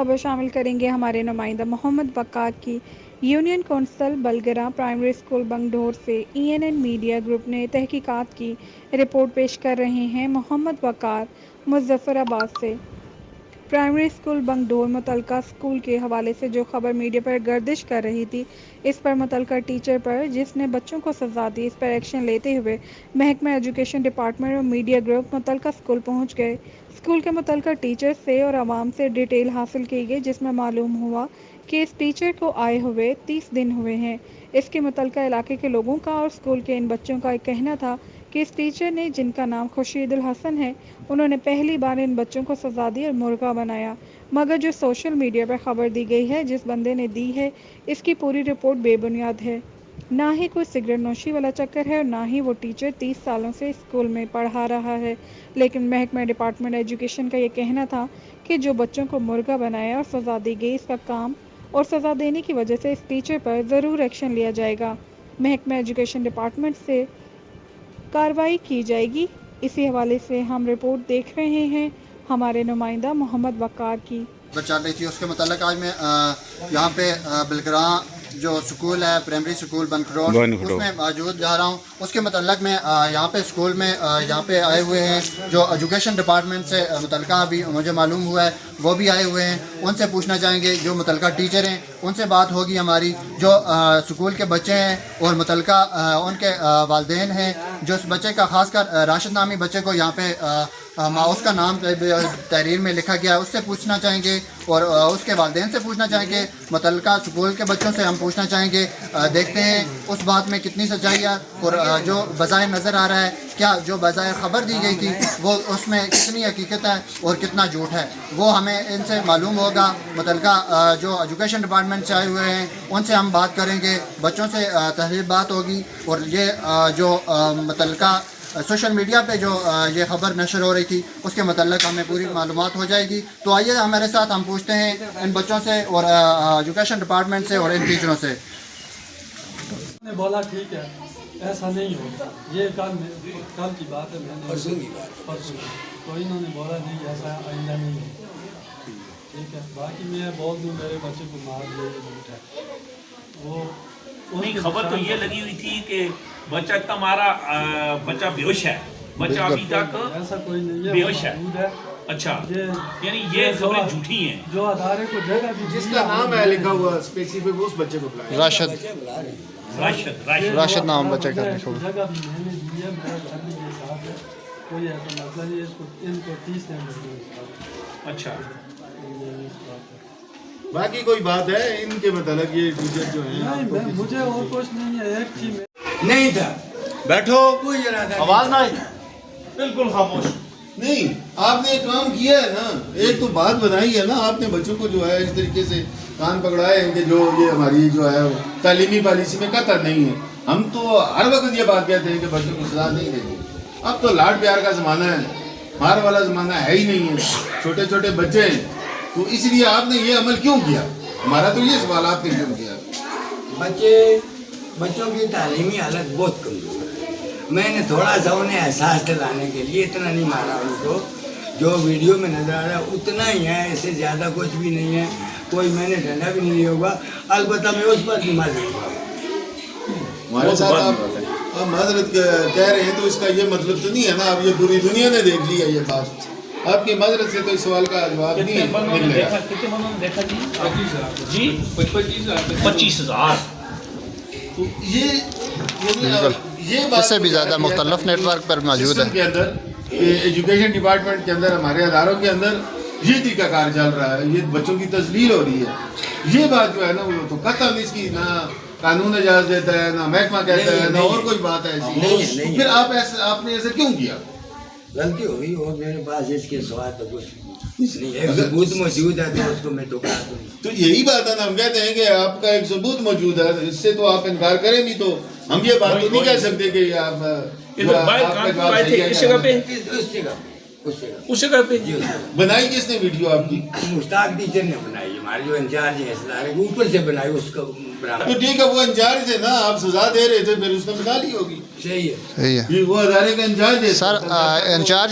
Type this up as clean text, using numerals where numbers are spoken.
خبر شامل کریں گے ہمارے نمائندہ محمد وقار کی۔ یونین کونسل بلگرہ پرائمری اسکول بنگڈور سے ENN میڈیا گروپ نے تحقیقات کی رپورٹ پیش کر رہے ہیں محمد وقار مظفر آباد سے۔ پرائمری اسکول بنگڈور متعلقہ اسکول کے حوالے سے جو خبر میڈیا پر گردش کر رہی تھی، اس پر متعلقہ ٹیچر پر جس نے بچوں کو سزا دی، اس پر ایکشن لیتے ہوئے محکمہ ایجوکیشن ڈپارٹمنٹ اور میڈیا گروپ متعلقہ اسکول پہنچ گئے۔ اسکول کے متعلقہ ٹیچر سے اور عوام سے ڈیٹیل حاصل کی گئی، جس میں معلوم ہوا کہ اس ٹیچر کو آئے ہوئے 30 دن ہوئے ہیں۔ اس کے متعلقہ علاقے کے لوگوں کا اور اسکول کے ان بچوں کا ایک کہنا تھا کہ اس ٹیچر نے، جن کا نام خورشید الحسن ہے، انہوں نے پہلی بار ان بچوں کو سزا دی اور مرغا بنایا، مگر جو سوشل میڈیا پر خبر دی گئی ہے، جس بندے نے دی ہے، اس کی پوری رپورٹ بے بنیاد ہے۔ نہ ہی کوئی سگریٹ نوشی والا چکر ہے اور نہ ہی وہ ٹیچر 30 سالوں سے اسکول میں پڑھا رہا ہے، لیکن محکمہ ڈپارٹمنٹ ایجوکیشن کا یہ کہنا تھا کہ جو بچوں کو مرغا بنایا اور سزا دی گئی، اس کا کام اور سزا دینے کی وجہ سے اس ٹیچر پر ضرور ایکشن لیا جائے گا، محکمہ ایجوکیشن ڈپارٹمنٹ سے کارروائی کی جائے گی۔ اسی حوالے سے ہم رپورٹ دیکھ رہے ہیں ہمارے نمائندہ محمد وقار کی۔ چل رہی تھی اس کے متعلق آج میں یہاں پہ بلگرہ جو سکول ہے پرائمری سکول بنگڈور، اس میں موجود جا رہا ہوں۔ اس کے متعلق میں یہاں پہ اسکول میں یہاں پہ آئے ہوئے ہیں جو ایجوکیشن ڈپارٹمنٹ سے متعلقہ ابھی مجھے معلوم ہوا ہے، وہ بھی آئے ہوئے ہیں۔ ان سے پوچھنا چاہیں گے جو متعلقہ ٹیچر ہیں، ان سے بات ہوگی ہماری، جو سکول کے بچے ہیں اور متعلقہ ان کے والدین ہیں، جو اس بچے کا خاص کر راشد نامی بچے کو یہاں پہ اس کا نام تحریر میں لکھا گیا ہے، اس سے پوچھنا چاہیں گے اور اس کے والدین سے پوچھنا چاہیں گے۔ متعلقہ سکول کے بچوں سے ہم پوچھنا چاہیں گے، دیکھتے ہیں اس بات میں کتنی سچائی ہے اور جو بظاہر نظر آ رہا ہے، کیا جو بظاہر خبر دی گئی تھی وہ اس میں کتنی حقیقت ہے اور کتنا جھوٹ ہے، وہ ہمیں ان سے معلوم ہوگا۔ متعلقہ جو ایجوکیشن ڈپارٹمنٹ سے آئے ہوئے ہیں، ان سے ہم بات کریں گے، بچوں سے تحریر بات ہوگی، اور یہ جو متعلقہ سوشل میڈیا پہ جو یہ خبر نشر ہو رہی تھی، اس کے متعلق ہمیں پوری معلومات ہو جائے گی۔ تو آئیے ہمارے ساتھ ہم پوچھتے ہیں ان بچوں سے اور ایجوکیشن ڈپارٹمنٹ سے اور ان ٹیچروں سے۔ نے بولا ٹھیک ہے، ایسا نہیں ہوگا، یہ کل کی بات ہے، میں نے پرسوں تو انہوں نے بولا نہیں ایسا آئندہ نہیں ہوگا، ٹھیک ہے۔ باقی میں بول دوں میرے بچے کو مار دیا، یہ جھوٹ ہے۔ وہ نہیں، خبر تو یہ لگی ہوئی تھی کہ بچہ اتنا مارا، بچہ بے ہوش ہے، بچہ ابھی تک ایسا کوئی نہیں ہے، بے ہوش ہے۔ موجود ہے۔ اچھا، یعنی یہ خبریں جھوٹی ہیں۔ جو ادارے کو جگہ دی جس کا نام ہے لکھا ہوا اسپیسیفک، اس بچے کو بلائیں۔ راشد نام بچے کا لکھا ہوا۔ جگہ بھی میں نے دی ہے، میرا گھر بھی یہ ساتھ ہے، کوئی ایسا مسئلہ نہیں ہے، ان کو 30 دن لگے۔ اچھا، باقی کوئی بات ہے ان کے متعلق، یہ ٹیچر جو ہیں نہیں، مجھے اور کچھ نہیں ہے، ایک چیز نہیں تھا، بیٹھو، کوئی ارادہ آواز نہ آئی، بالکل خاموش۔ نہیں، آپ نے کام کیا ہے نا، ایک تو بات بنائی ہے نا، آپ نے بچوں کو جو ہے اس طریقے سے کان پکڑائے ہیں کہ جو یہ ہماری جو ہے تعلیمی پالیسی میں قطع نہیں ہے۔ ہم تو ہر وقت یہ بات کہتے ہیں کہ بچوں کو سزا نہیں دیں گے۔ اب تو لاڈ پیار کا زمانہ ہے، مار والا زمانہ ہے ہی نہیں ہے، چھوٹے چھوٹے بچے ہیں، تو اس لیے آپ نے یہ عمل کیوں کیا؟ ہمارا تو یہ سوال، آپ نے کیوں کیا؟ بچوں کی تعلیمی حالت بہت کمزور ہے، میں نے تھوڑا سا انہیں احساس دلانے کے لیے اتنا نہیں مارا ان کو، جو ویڈیو میں نظر آ رہا ہے اتنا ہی ہے، اس سے زیادہ کچھ بھی نہیں ہے، کوئی میں نے ڈنڈا بھی نہیں لیا ہوگا، البتہ میں اس پر بھی معذرت کروں گا۔ ہمارے ساتھ آپ معذرت کہہ رہے ہیں تو اس کا یہ مطلب تو نہیں ہے نا، اب یہ پوری دنیا نے دیکھ لی ہے یہ بات، آپ کی معذرت سے تو اس سوال کا جواب نہیں کتنے بندوں نے نکلے گا۔ دیکھا جی؟ 25,000۔ تو یہ اس سے بھی زیادہ مختلف نیٹ ورک پر موجود ہے سسٹم کے اندر، ایجوکیشن ڈپارٹمنٹ کے اندر، ہمارے اداروں کے اندر یہ طریقہ کار چل رہا ہے، یہ بچوں کی تذلیل ہو رہی ہے۔ یہ بات جو ہے نا، وہ تو قطعاً اس کی نہ قانون اجازت دیتا ہے، نہ محکمہ کہتا ہے، نہ اور کوئی بات ہے ایسی۔ پھر آپ نے ایسا کیوں کیا؟ غلطی ہو گئی، اور میرے پاس اس کے سوال تو کچھ نہیں ہے، ثبوت موجود ہے تو اس کو میں تو کہا دوں۔ تو یہی بات ہے نا، ہم کہتے ہیں کہ آپ کا ایک ثبوت موجود ہے، اس سے تو آپ انکار کریں بھی تو ہم یہ بات تو نہیں کہہ سکتے کہ آپ اس جگہ پہ بنائی کس نے ویڈیو آپ کی؟ مشتاق ٹیچر نے بنائی، ہمارے جو انچارج ہیں اس ادارے کے اوپر سے بنائی، اس کو تو ٹھیک ہے، وہ انچارج ہے نا، آپ سزا دے رہے تھے، پھر اس نے بنا لی ہوگی، صحیح ہے، وہ ادارے کا انچارج ہے سر۔ انچارج